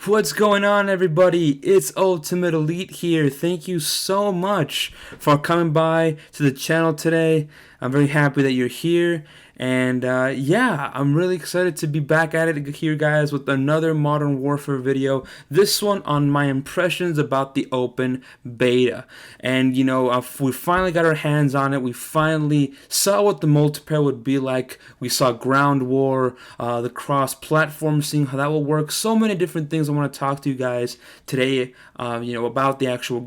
What's going on, everybody? It's Ultimate Elite here. Thank you so much for coming by to the channel today. I'm very happy that you're here. And yeah, I'm really excited to be back at it here, guys, with another Modern Warfare video. This one on my impressions about the open beta. And, we finally got our hands on it. We finally saw what the multiplayer would be like. We saw Ground War, the cross-platform, seeing how that will work. So many different things I want to talk to you guys today, about the actual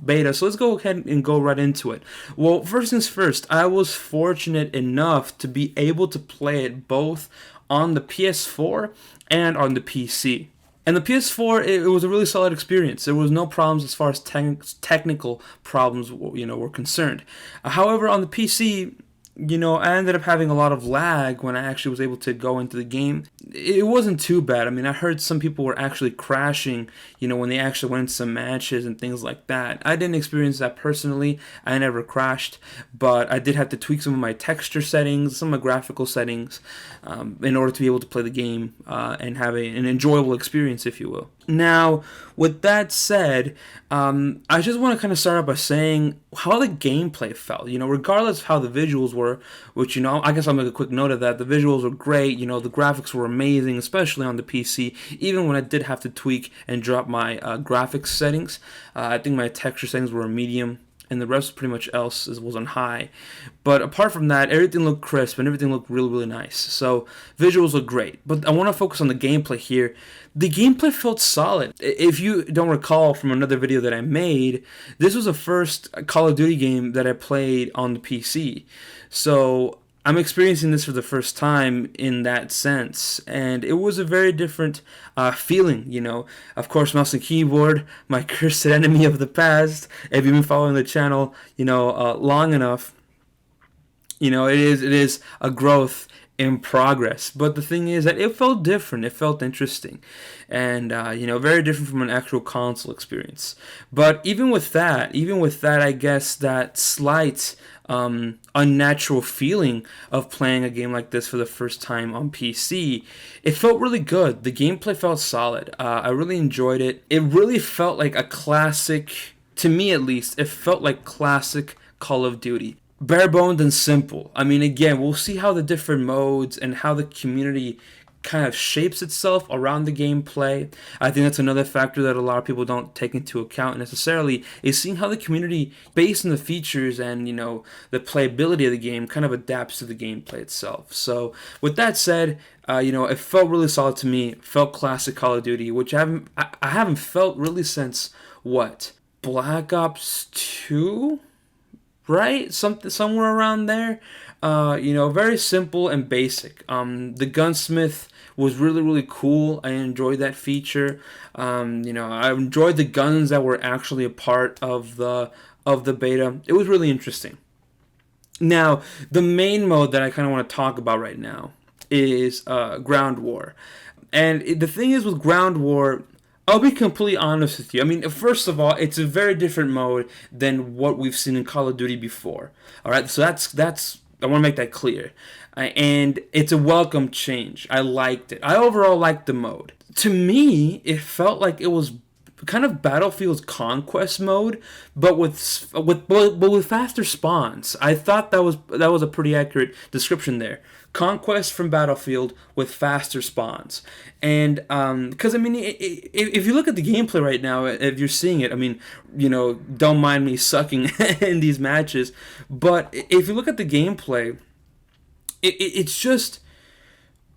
beta. So let's go ahead and go right into it. Well, first things first, I was fortunate enough to be able to play it both on the PS4 and on the PC. And the PS4, it was a really solid experience. There was no problems as far as technical problems, were concerned. However, on the PC, I ended up having a lot of lag when I actually was able to go into the game. It wasn't too bad. I mean, I heard some people were actually crashing, when they actually went into some matches and things like that. I didn't experience that personally. I never crashed, but I did have to tweak some of my texture settings, some of my graphical settings, in order to be able to play the game and have an enjoyable experience, if you will. Now, with that said, I just want to kind of start out by saying how the gameplay felt. Regardless of how the visuals were, which, I guess I'll make a quick note of that. The visuals were great. The graphics were amazing, especially on the PC. Even when I did have to tweak and drop my graphics settings, I think my texture settings were medium, and the rest pretty much else was on high. But apart from that, everything looked crisp and everything looked really, really nice. So visuals look great. But I want to focus on the gameplay here. The gameplay felt solid. If you don't recall from another video that I made, this was the first Call of Duty game that I played on the PC. So I'm experiencing this for the first time in that sense, and it was a very different feeling, Of course, mouse and keyboard, my cursed enemy of the past. If you've been following the channel, long enough, it is a growth in progress. But the thing is that it felt different. It felt interesting, and very different from an actual console experience. But even with that, I guess that slight unnatural feeling of playing a game like this for the first time on PC, it felt really good. The gameplay felt solid. I really enjoyed it. It really felt like a classic, to me at least. It felt like classic Call of Duty. Bare boned and simple. I mean, again, we'll see how the different modes and how the community kind of shapes itself around the gameplay. I think that's another factor that a lot of people don't take into account necessarily, is seeing how the community, based on the features and the playability of the game, kind of adapts to the gameplay itself. So with that said, it felt really solid to me. It felt classic Call of Duty, which I haven't felt really since what, Black Ops 2, right? Somewhere around there. Very simple and basic. The gunsmith was really, really cool. I enjoyed that feature. I enjoyed the guns that were actually a part of the beta. It was really interesting. Now, the main mode that I kind of want to talk about right now is Ground War. And the thing is with Ground War, I'll be completely honest with you. I mean, first of all, it's a very different mode than what we've seen in Call of Duty before. All right, so that's I want to make that clear. And it's a welcome change. I liked it. I overall liked the mode. To me, it felt like it was kind of Battlefield's conquest mode, but with faster spawns. I thought that was a pretty accurate description there. Conquest from Battlefield with faster spawns, and because I mean, if you look at the gameplay right now, if you're seeing it, I mean, don't mind me sucking in these matches, but if you look at the gameplay, it's just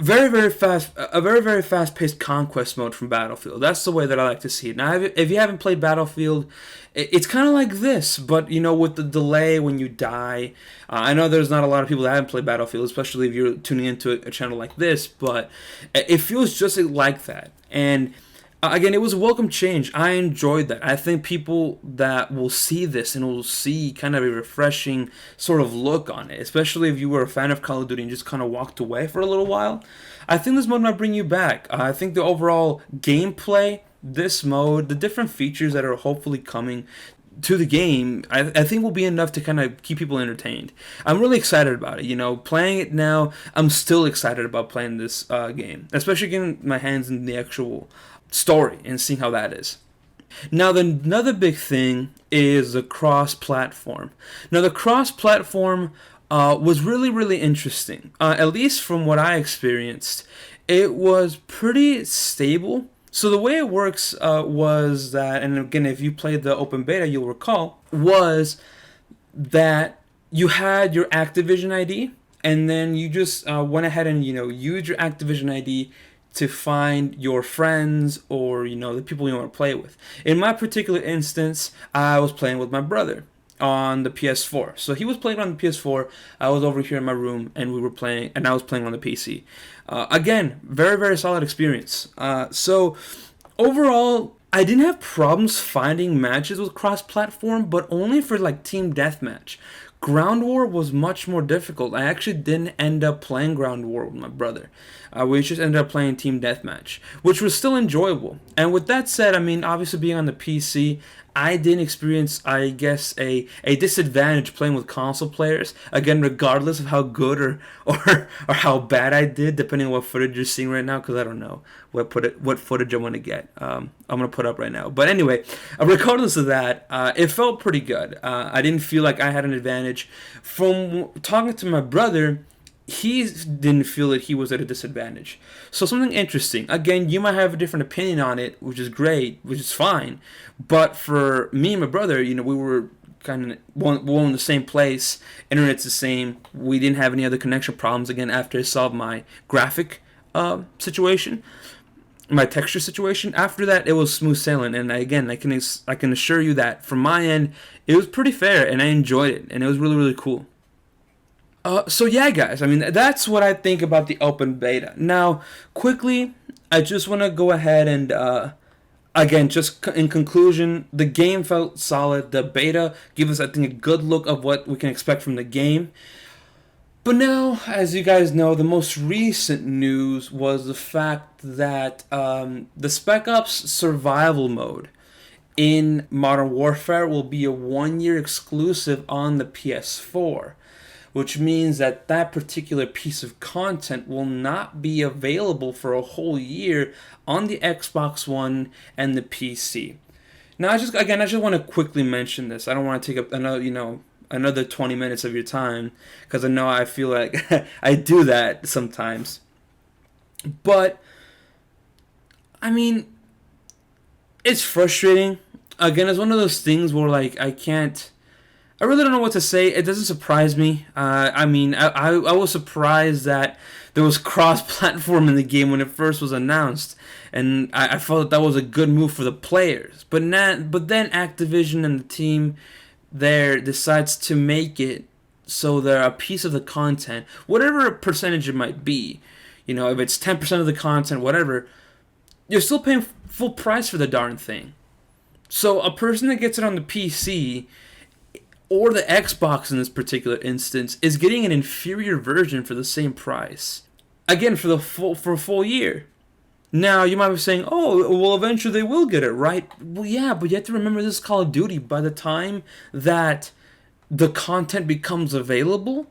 very, very fast, a very, very fast-paced conquest mode from Battlefield. That's the way that I like to see it. Now, if you haven't played Battlefield, it's kind of like this, but, with the delay when you die. I know there's not a lot of people that haven't played Battlefield, especially if you're tuning into a channel like this, but it feels just like that. And again, it was a welcome change. I enjoyed that. I think people that will see this and will see kind of a refreshing sort of look on it, especially if you were a fan of Call of Duty and just kind of walked away for a little while, I think this mode might bring you back. I think the overall gameplay, this mode, the different features that are hopefully coming to the game, I think will be enough to kind of keep people entertained. I'm really excited about it. Playing it now, I'm still excited about playing this game, especially getting my hands in the actual story and seeing how that is. Now, another big thing is the cross-platform. Now, the cross-platform was really, really interesting. At least from what I experienced, it was pretty stable. So the way it works was that, and again, if you played the open beta, you'll recall, was that you had your Activision ID, and then you just went ahead and used your Activision ID to find your friends or the people you want to play with. In my particular instance, I was playing with my brother on the PS4. So he was playing on the PS4. I was over here in my room, and we were playing, and I was playing on the PC. Again, very, very solid experience. So overall, I didn't have problems finding matches with cross-platform, but only for like team deathmatch. Ground War was much more difficult. I actually didn't end up playing Ground War with my brother. We just ended up playing Team Deathmatch, which was still enjoyable. And with that said, I mean, obviously being on the PC, I didn't experience, I guess, a disadvantage playing with console players. Again, regardless of how good or how bad I did, depending on what footage you're seeing right now, because I don't know what footage I want to get. I'm going to put up right now. But anyway, regardless of that, it felt pretty good. I didn't feel like I had an advantage. From talking to my brother, he didn't feel that he was at a disadvantage. So something interesting. Again, you might have a different opinion on it, which is great, which is fine. But for me and my brother, we were kind of in the same place. Internet's the same. We didn't have any other connection problems. Again, after I solved my graphic situation, my texture situation. After that, it was smooth sailing. And again, I can assure you that from my end, it was pretty fair, and I enjoyed it, and it was really, really cool. So yeah, guys, I mean, that's what I think about the open beta. Now, quickly, I just want to go ahead and, again, just in conclusion, the game felt solid. The beta gave us, I think, a good look of what we can expect from the game. But now, as you guys know, the most recent news was the fact that the Spec Ops survival mode in Modern Warfare will be a 1-year exclusive on the PS4. Which means that particular piece of content will not be available for a whole year on the Xbox One and the PC. Now, I just want to quickly mention this. I don't want to take up another 20 minutes of your time, because I feel like I do that sometimes. But I mean, it's frustrating. Again, it's one of those things where I really don't know what to say. It doesn't surprise me. I was surprised that there was cross-platform in the game when it first was announced, and I felt that was a good move for the players. But then Activision and the team there decides to make it so that a piece of the content, whatever percentage it might be, if it's 10% of the content, whatever, you're still paying full price for the darn thing. So a person that gets it on the PC or the Xbox in this particular instance is getting an inferior version for the same price. Again, for a full year. Now, you might be saying, oh, well, eventually they will get it, right? Well, yeah, but you have to remember this is Call of Duty. By the time that the content becomes available,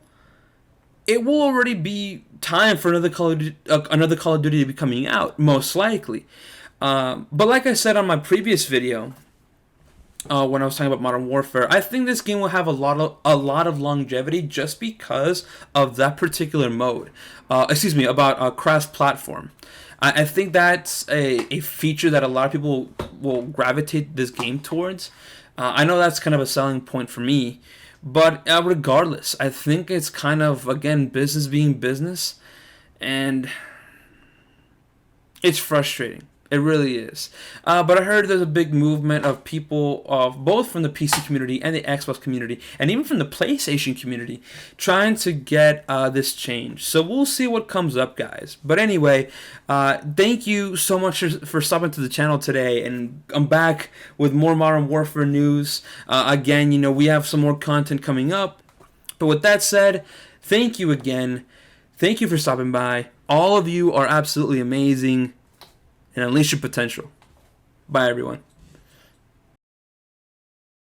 it will already be time for another Call of Duty to be coming out, most likely. But like I said on my previous video, when I was talking about Modern Warfare, I think this game will have a lot of longevity just because of that particular mode. About cross-platform. I think that's a feature that a lot of people will gravitate this game towards. I know that's kind of a selling point for me, but regardless, I think it's kind of, again, business being business, and it's frustrating. It really is. But I heard there's a big movement of people, both from the PC community and the Xbox community, and even from the PlayStation community, trying to get this change. So we'll see what comes up, guys. But anyway, thank you so much for stopping to the channel today. And I'm back with more Modern Warfare news. Again, we have some more content coming up. But with that said, thank you again. Thank you for stopping by. All of you are absolutely amazing. And unleash your potential. Bye, everyone.